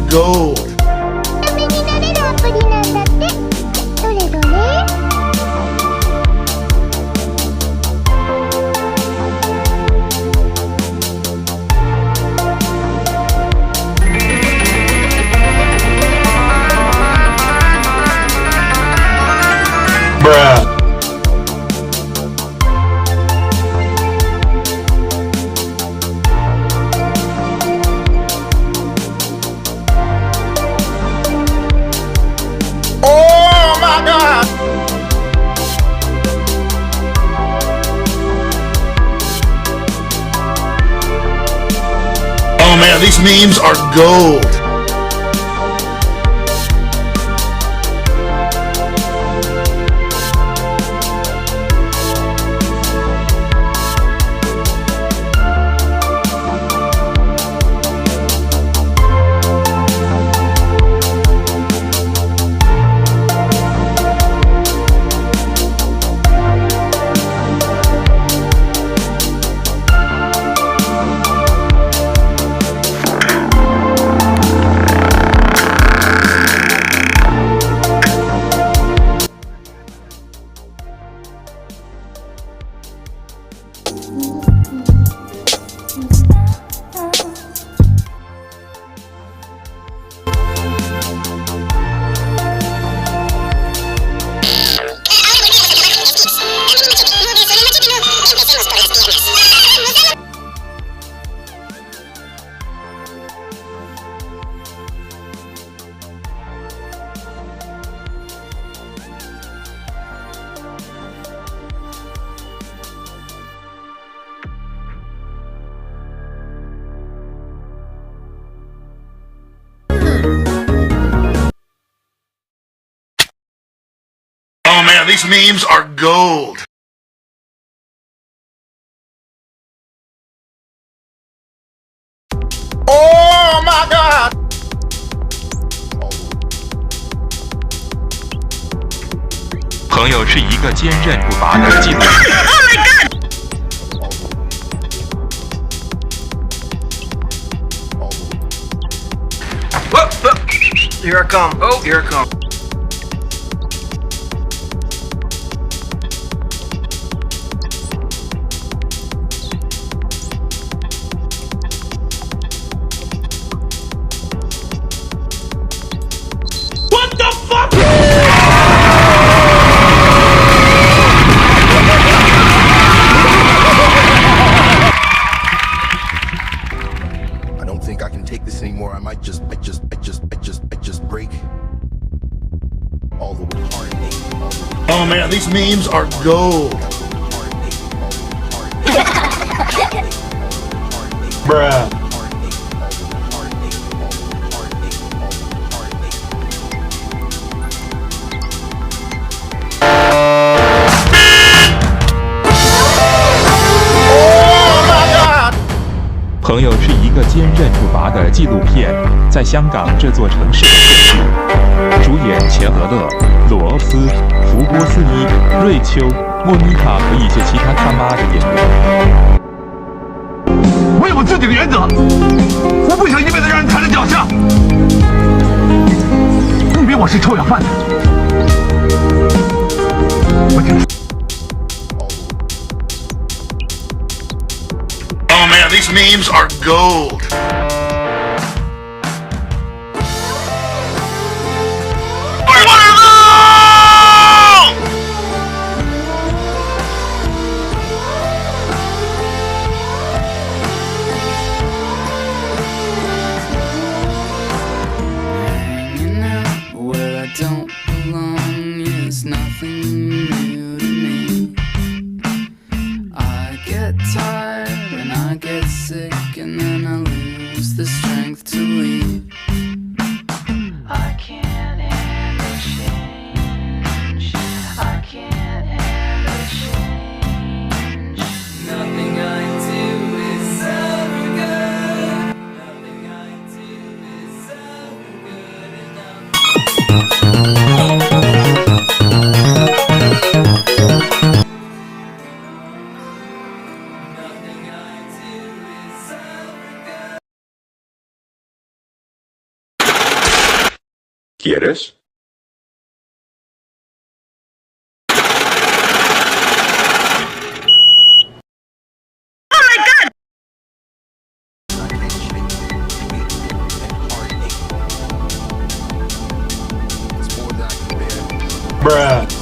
gold. ダメになれるアプリなんだって。どれどれ。Bruh. Oh my God! Oh man, these memes are gold. Oh man, these memes are gold. Oh my God! 朋友是一个坚韧不拔的纪录片。Here I come. Oh, here I come. What the fuck?I don't think I can take this anymore. I might just break all the way hard. Oh man, these memes are gold. Bruh. Oh my God! 朋友是一个坚韧不拔的纪录片，在香港这座城市的过去，主演钱德勒、罗斯、福波斯尼、瑞秋、莫妮卡和一些其他他妈的演员。我有自己的原则，我不想一辈子让人踩在脚下。你以为我是臭要饭的？我真的。Oh man, these memes are gold. Hanging out where I don't belong is nothing new to me. I get tired and I get sick and then I lose the strength to leave. I can't handle change. I can't handle change. Nothing I do is ever good. Nothing I do is ever good enough. ¿Quieres? It's more than I can bear. Bruh.